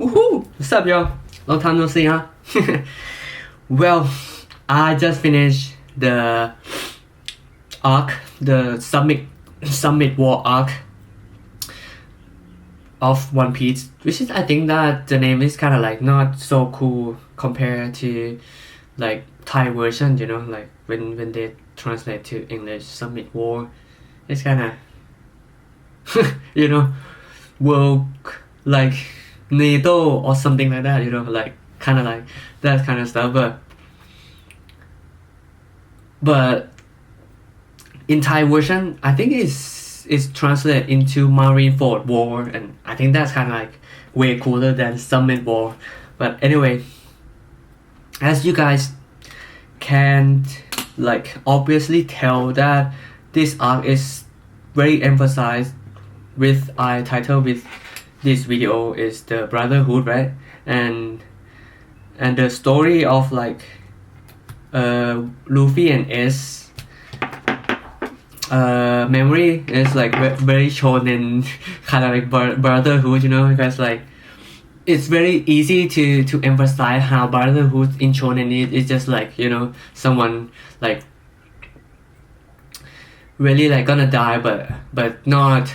Woohoo! What's up, y'all? Long time no see, huh? Well, I just finished the arc, the Summit War arc of One Piece, which is, I think that the name is kind of like not so cool compared to like Thai version, you know, like when they translate to English, Summit War, it's kind of you know, world like NATO or something like that, you know, like kind of like that kind of stuff. But in Thai version, I think it's translated into Marineford War, and I think that's kind of like way cooler than Summit War. But anyway, as you guys can like obviously tell that this arc is very emphasized with I title with this video is the Brotherhood, right? And the story of like Luffy and S memory is like very shonen kind of like brotherhood, you know, because like it's very easy to emphasize how brotherhood in shonen is just like, you know, someone like really like gonna die but not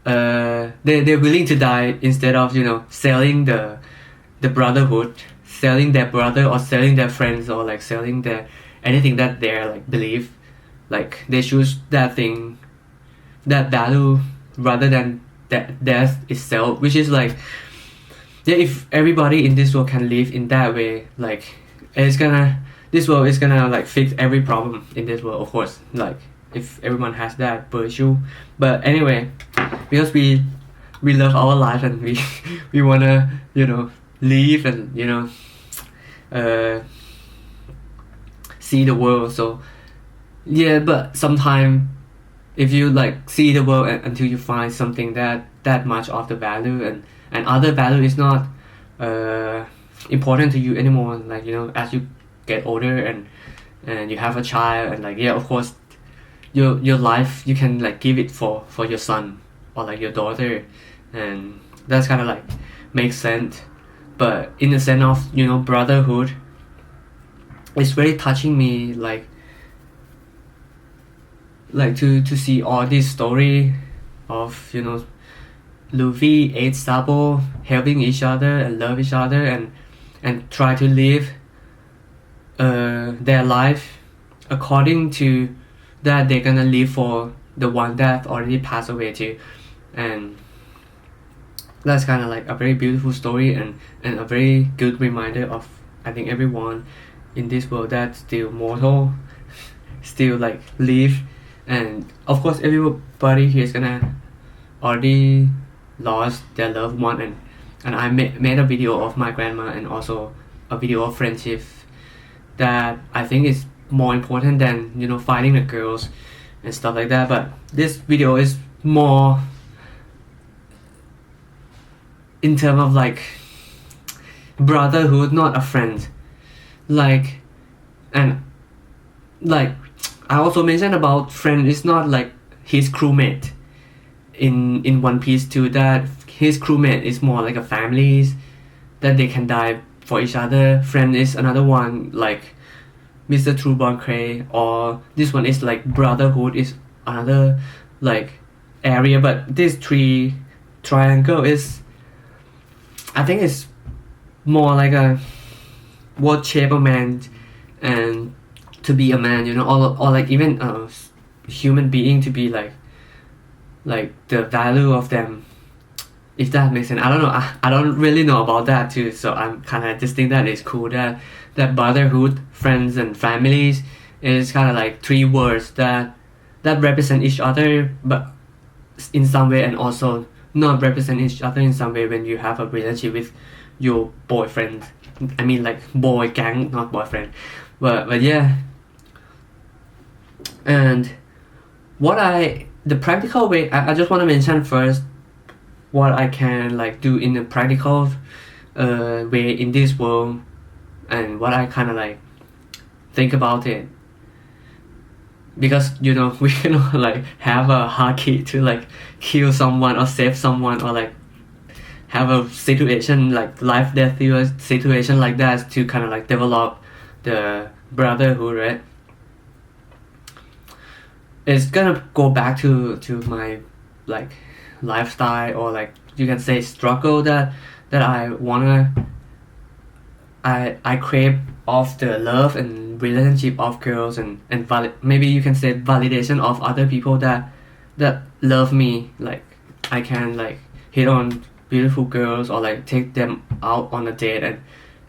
they're willing to die instead of, you know, selling the brotherhood, selling their brother or selling their friends or like selling their anything that they're like believe, like they choose that thing, that value rather than that death itself, which is like, yeah, if everybody in this world can live in that way, like this world is gonna like fix every problem in this world, of course, like if everyone has that virtue. But anyway, because we love our life and we wanna, you know, live and, you know, see the world. So yeah, but sometimes if you like see the world until you find something that much of the value and other value is not important to you anymore, like, you know, as you get older and you have a child, and like, yeah, of course your life you can like give it for your son or like your daughter, and that's kind of like makes sense. But in the sense of, you know, brotherhood, it's very touching me, like to see all this story of, you know, Luffy, Eight Sabo helping each other and love each other and try to live their life according to that they're gonna live for the one that already passed away too. And that's kind of like a very beautiful story and a very good reminder of, I think, everyone in this world that's still mortal, still like live. And of course everybody here is gonna already lost their loved one, and I made a video of my grandma and also a video of friendship that I think is more important than, you know, fighting the girls and stuff like that. But this video is more in terms of like brotherhood, not a friend, like, and like I also mentioned about friend is not like his crewmate in One Piece too, that his crewmate is more like a family that they can die for each other. Friend is another one, like Mr. True Born Cray, or this one is like brotherhood is another like area. But this triangle is, I think it's more like a what shape a man and to be a man, you know, or like even a human being to be like the value of them, if that makes sense. I don't know, I don't really know about that too, so I'm kind of just think that it's cool that brotherhood, friends and families is kind of like three words that represent each other but in some way, and also not represent each other in some way when you have a relationship with your boyfriend. I mean like boy gang, not boyfriend. But yeah. And the practical way, I just want to mention first what I can like do in a practical way in this world, and what I kind of like think about it, because, you know, we cannot like have a haki to like kill someone or save someone or like have a situation like life death situation like that to kind of like develop the brotherhood, right? It's gonna go back to my like lifestyle, or like you can say struggle that I wanna I crave of the love and relationship of girls, and maybe you can say validation of other people that love me. Like I can like hit on beautiful girls or like take them out on a date,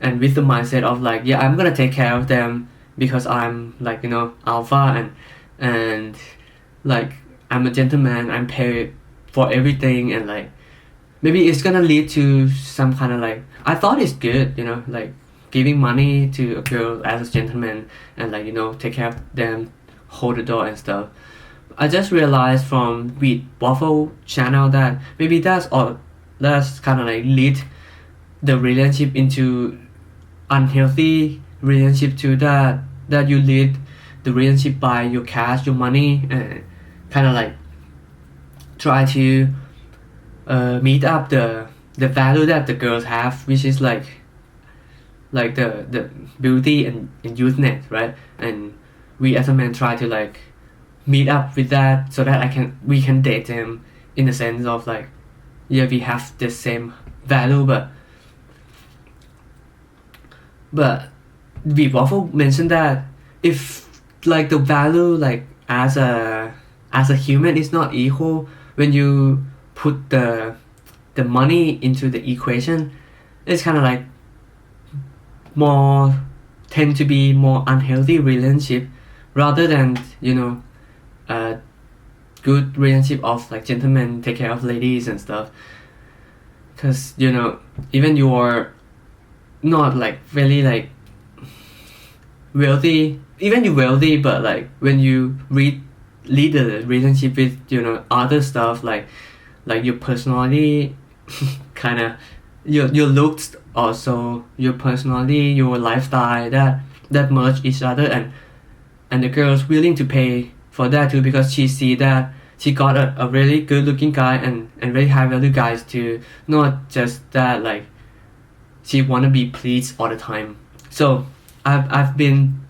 and with the mindset of like, yeah, I'm gonna take care of them because I'm like, you know, alpha, and like I'm a gentleman, I'm paid for everything, and like maybe it's gonna lead to some kind of like, I thought it's good, you know, like giving money to a girl as a gentleman, and like, you know, take care of them, hold the door and stuff. I just realized from Wheat Waffle channel that maybe that's kind of like lead the relationship into unhealthy relationship too, that you lead the relationship by your cash, your money, and kind of like try to meet up the value that the girls have, which is like the beauty and youthnet, right? And we as a man try to like meet up with that so that we can date them in the sense of like, yeah, we have the same value, but we also mentioned that if like the value like as a human is not equal, when you put the money into the equation, it's kind of like more tend to be more unhealthy relationship rather than, you know, a good relationship of like gentlemen take care of ladies and stuff. Because, you know, even you're not like really like wealthy, even you're wealthy, but like when you lead the relationship with, you know, other stuff like your personality kind of your looks, also your personality, your lifestyle, that merge each other, and the girl's willing to pay for that too, because she see that she got a really good looking guy and very high value guys too, not just that like she wanna be pleased all the time. So I've been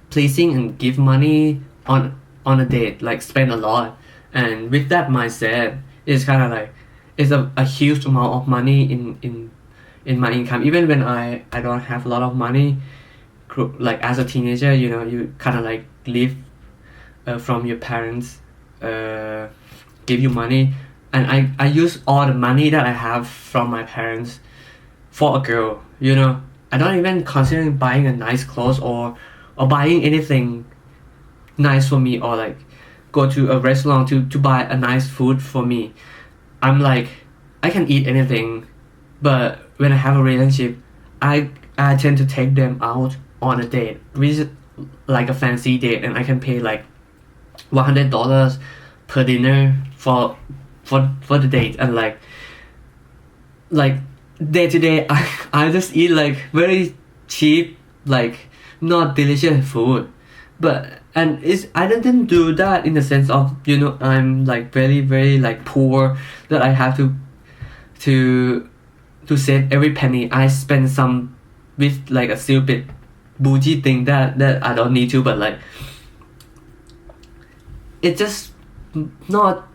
pleasing and give money on a date, like spend a lot, and with that mindset, it's kind of like it's a huge amount of money in my income, even when I don't have a lot of money. Like as a teenager, you know, you kind of like live from your parents give you money, and I use all the money that I have from my parents for a girl, you know. I don't even consider buying a nice clothes or buying anything nice for me, or like go to a restaurant to buy a nice food for me. I'm like, I can eat anything, but when I have a relationship, I tend to take them out on a date, which is like a fancy date, and I can pay like $100 per dinner for the date, and like day to day, I just eat like very cheap, like not delicious food, and I didn't do that in the sense of, you know, I'm like very very like poor that I have to save every penny. I spend some with like a stupid bougie thing that I don't need to, but like it just not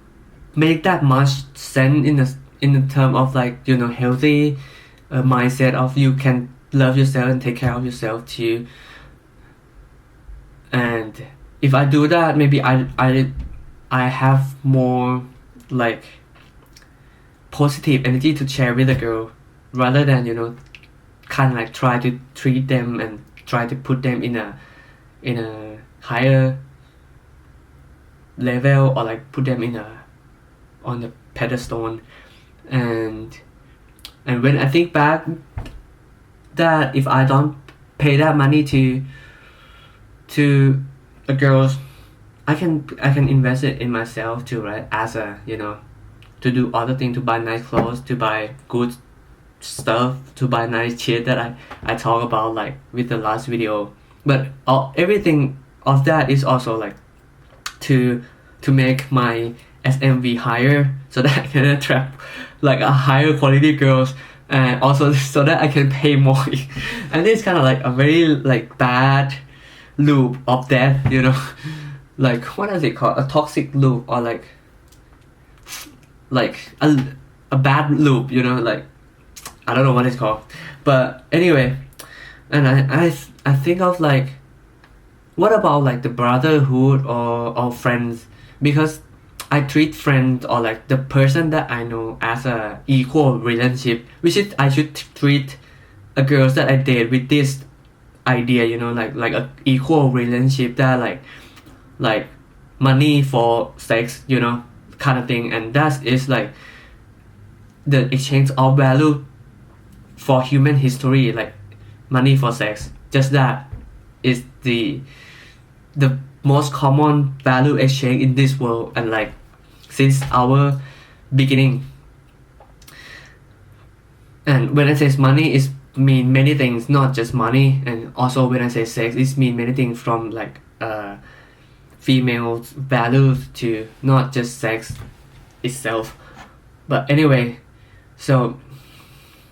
make that much sense in the term of like, you know, healthy mindset of you can love yourself and take care of yourself too. And if I do that, maybe I have more like positive energy to share with a girl, rather than, you know, kind of like try to treat them and try to put them in a higher level, or like put them on the pedestal. And when I think back that if I don't pay that money to a girl, I can invest it in myself too, right? As a, you know, to do other things, to buy nice clothes, to buy good stuff, to buy nice shit that I talk about like with the last video. But everything of that is also like to make my SMV higher, so that I can attract like a higher quality girls, and also so that I can pay more. And it's kind of like a very like bad loop of death, you know. Like what is it called, a toxic loop, or like a bad loop, you know, like I don't know what it's called. But anyway, and I think of like, what about like the brotherhood or friends? Because I treat friends or like the person that I know as a equal relationship, which is I should treat a girls that I date with this idea, you know, like a equal relationship that like money for sex, you know, kind of thing. And that is like the exchange of value for human history, like money for sex. Just that is the most common value exchange in this world, and like since our beginning. And when I say money, it mean many things, not just money. And also when I say sex, it mean many things, from like female values to not just sex itself. But anyway, so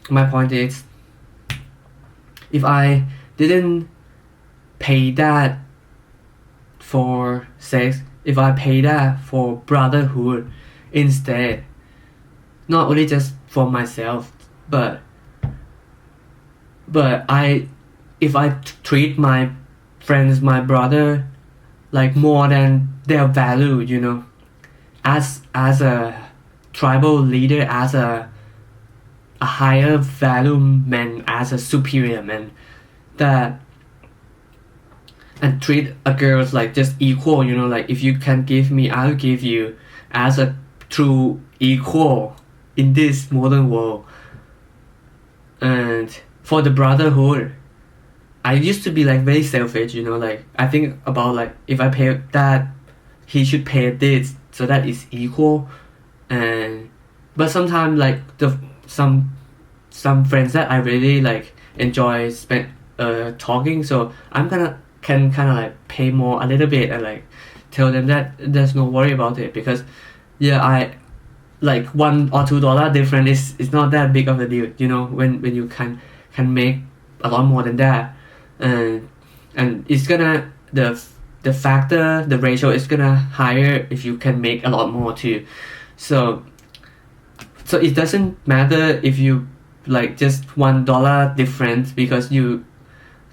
my point is, if I didn't pay that for sex, if I pay that for brotherhood instead, not only just for myself, but if I treat my friends, my brother, like more than their value, you know, as a tribal leader, as a higher value man, as a superior man, that, and treat a girl like just equal, you know, like if you can give me, I'll give you, as a true equal in this modern world. And for the brotherhood, I used to be like very selfish, you know, like I think about like, if I pay that, he should pay this, so that is equal. And but sometimes like some friends that I really like enjoy talking, so I'm can kind of like pay more a little bit, and like tell them that there's no worry about it, because yeah, I like $1 or $2 difference is not that big of a deal, you know, when you can make a lot more than that. And it's gonna, the factor, the ratio is gonna higher if you can make a lot more too. So it doesn't matter if you like just $1 difference, because you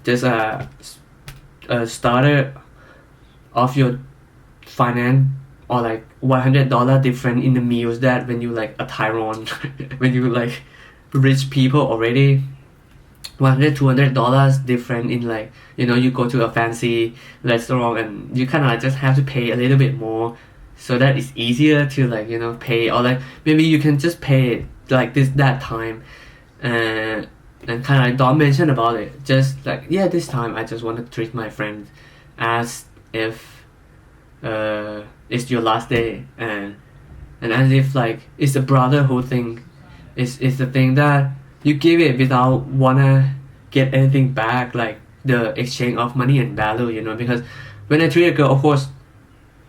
just a starter of your finance, or like $100 different in the meals, that when you like a tyrant when you like rich people already, $100-$200 different in, like, you know, you go to a fancy restaurant and you kind of like just have to pay a little bit more, so that it's easier to like, you know, pay. Or like maybe you can just pay it like that time, and kind of like don't mention about it, just like, yeah, this time I just want to treat my friends as if it's your last day, and as if like it's a brotherhood thing. It's the thing that you give it without wanna get anything back, like the exchange of money and value, you know. Because when I treat a girl, of course,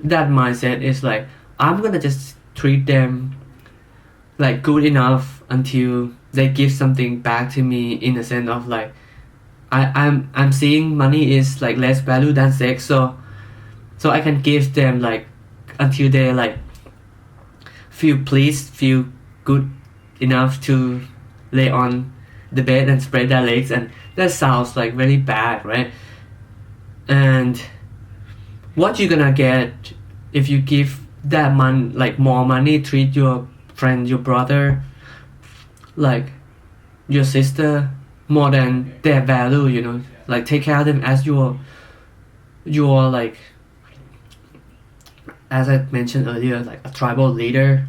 that mindset is like, I'm gonna just treat them like good enough until they give something back to me, in the sense of like, I'm seeing money is like less value than sex, so I can give them like until they like feel pleased, feel good enough to lay on the bed and spread their legs. And that sounds like very bad, right? And what you're gonna get if you give that like more money, treat your friend, your brother, like your sister, more than their value, you know, like take care of them as your like, as I mentioned earlier, like a tribal leader.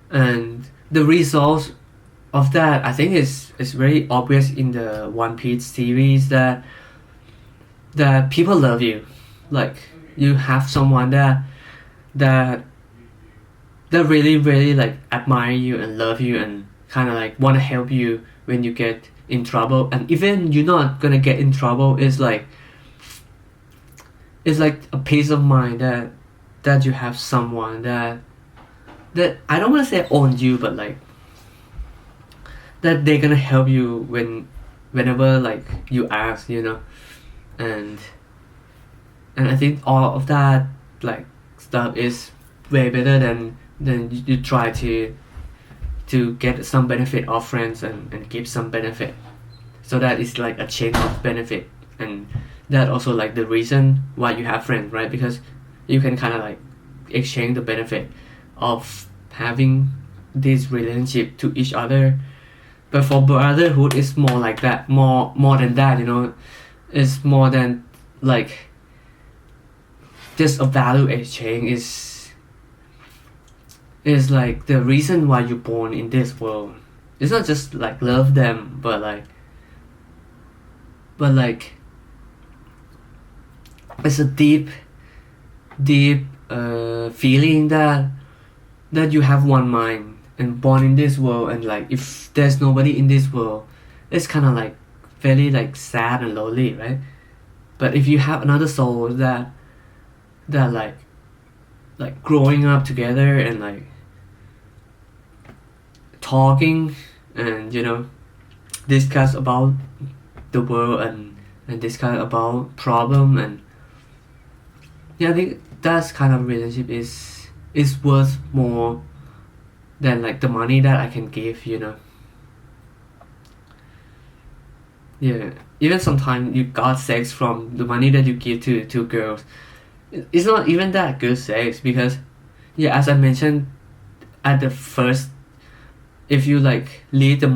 And the results of that, I think, is very obvious in the One Piece series, that people love you, like you have someone that really like admire you and love you, and kind of like want to help you when you get in trouble. And even you're not gonna get in trouble, it's like a peace of mind that you have someone that that I don't want to say own you, but like that they're gonna help you whenever like you ask, you know, and I think all of that like stuff is way better than you try to get some benefit of friends and give some benefit. So that is like a chain of benefit, and that also like the reason why you have friends, right? Because you can kind of like exchange the benefit of having this relationship to each other. But for brotherhood, it's more like that, more than that, you know. It's more than like just a value exchange. Is like the reason why you're born in this world. It's not just like love them, but like it's a deep feeling that you have one mind and born in this world, and like if there's nobody in this world, it's kind of like very like sad and lonely, right? But if you have another soul that like growing up together and like talking and, you know, discuss about the world and discuss about problem, and yeah, I think that's kind of relationship is worth more than like the money that I can give, you know. Yeah, even sometimes you got sex from the money that you give to girls. It's not even that good sex, because yeah, as I mentioned at the first, if you like lead the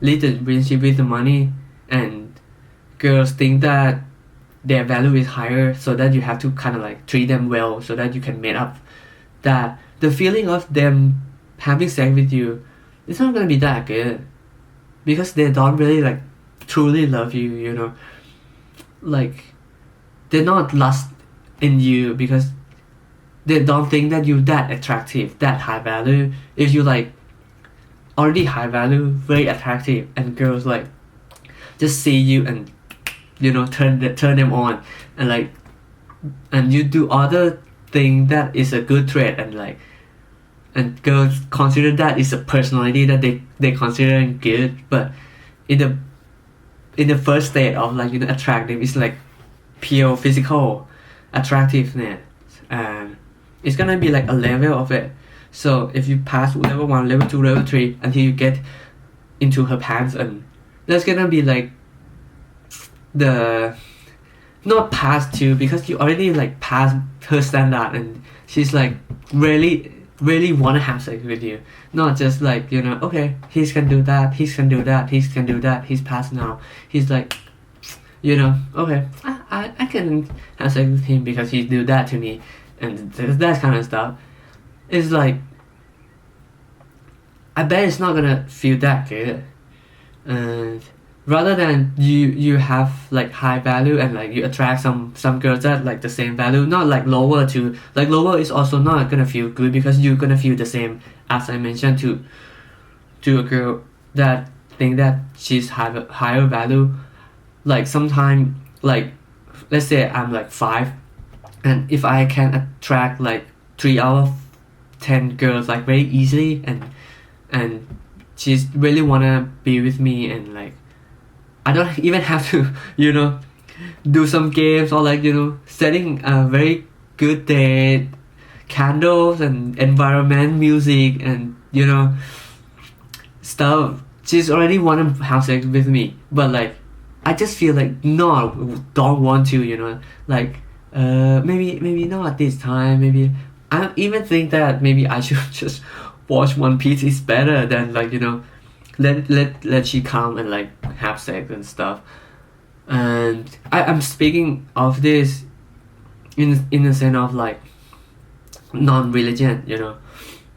relationship with the money, and girls think that their value is higher, so that you have to kind of like treat them well so that you can make up that the feeling of them having sex with you, it's not gonna be that good, because they don't really like truly love you, you know. Like they're not lust in you because they don't think that you're that attractive, that high value. If you like already high value, very attractive, and girls like just see you and, you know, turn them on, and like, and you do other thing that is a good trait, and like, and girls consider that is a personality that they consider good. But in the first state of like, you know, attractive, it's like pure physical attractiveness, and it's gonna be like a level of it. So if you pass level 1, level 2, level 3 until you get into her pants, and that's gonna be like the not past 2, because you already like passed her standard, and she's like really wanna have sex with you, not just like, you know, okay, he can do that, he can do that, he can do that, he's past now, he's like, you know, okay, I can have sex with him because he do that to me, and that kind of stuff. It's like, I bet it's not gonna feel that good. And rather than you have like high value, and like you attract some girls that like the same value, not like lower to like lower is also not gonna feel good, because you're gonna feel the same as I mentioned to a girl that think that she's higher value. Like sometimes, like let's say I'm like 5, and if I can attract like 3 out of 10 girls like very easily, and she's really wanna be with me, and like I don't even have to, you know, do some games, or like, you know, setting a very good date, candles and environment music, and, you know, stuff. She's already wanna have sex with me, but like I just feel like no, don't want to, you know, like maybe not this time. Maybe I even think that maybe I should just watch One Piece is better than like, you know, let she come and like have sex and stuff. And I'm speaking of this in the sense of like non-religion, you know,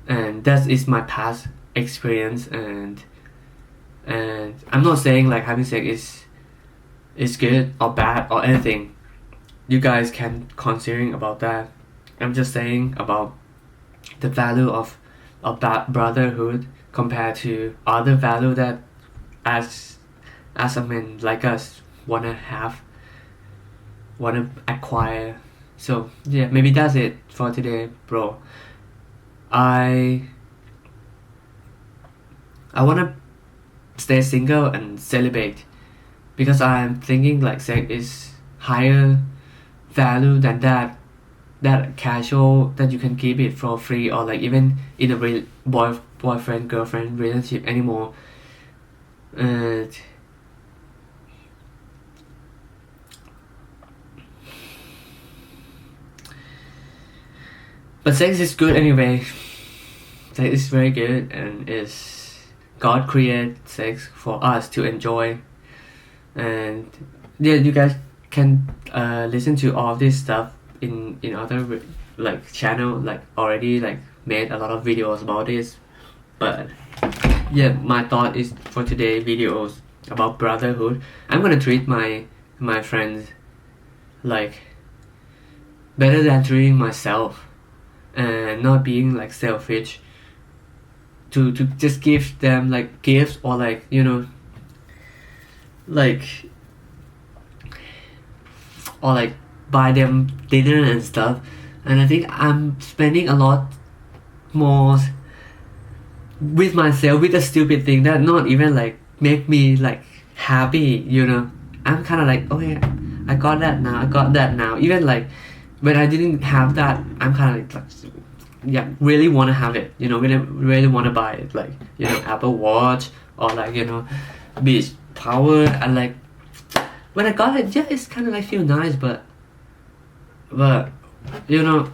and that is my past experience, and I'm not saying like having sex is good or bad or anything. You guys can considering about that. I'm just saying about the value of brotherhood compared to other value that as a man like us wanna acquire. So yeah, maybe that's it for today, bro. I want to stay single and celibate because I'm thinking like sex is higher value than that casual that you can keep it for free or like even in a boyfriend girlfriend relationship anymore. And but sex is good anyway. Sex is very good, and is God created sex for us to enjoy. And yeah, you guys can listen to all this stuff in other like channel, like already like made a lot of videos about this. But yeah, my thought is for today videos about brotherhood. I'm gonna treat my friends like better than treating myself, and not being like selfish to just give them like gifts or like like or like buy them dinner and stuff. And I think I'm spending a lot more with myself with a stupid thing that not even like make me like happy. I'm kind of like, okay, I got that now. Even like when I didn't have that, I'm kind of like yeah, really want to have it. Really want to buy it, like Apple Watch or like beach power. And like when I got it, yeah, it's kind of like feel nice, but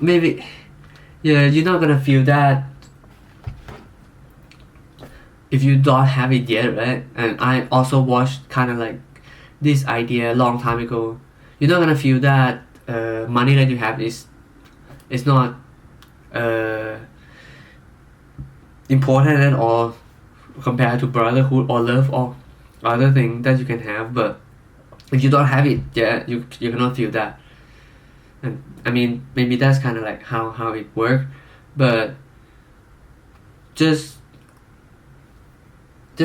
maybe yeah, you're not gonna feel that if you don't have it yet, right? And I also watched kind of like this idea a long time ago. You're not gonna feel that money that you have is not important at all compared to brotherhood or love or other thing that you can have. But if you don't have it, yeah, you cannot feel that. And I mean, maybe that's kind of like how it works. But just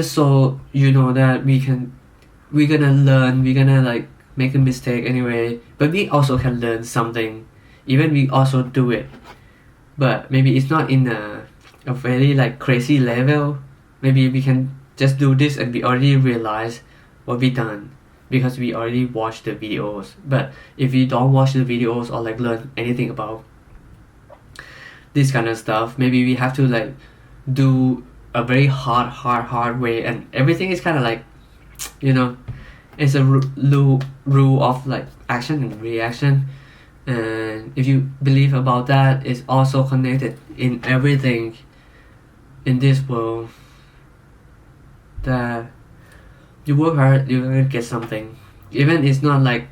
so you know that we're gonna learn, we're gonna like make a mistake anyway, but we also can learn something, even we also do it. But maybe it's not in a very like crazy level. Maybe we can just do this and we already realize what we done because we already watched the videos. But if we don't watch the videos or like learn anything about this kind of stuff, maybe we have to like do a very hard way, and everything is kind of like it's a rule of like action and reaction. And if you believe about that, it's also connected in everything in this world, that you work hard, you're gonna get something, even it's not like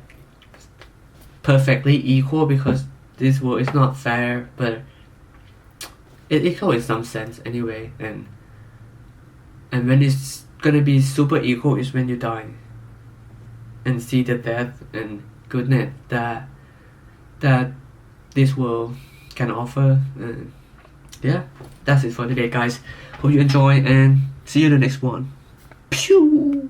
perfectly equal, because this world is not fair, but it equal in some sense anyway. And when it's gonna be super equal is when you die and see the depth and goodness that this world can offer. And yeah, that's it for today, guys. Hope you enjoy, and see you in the next one. Pew!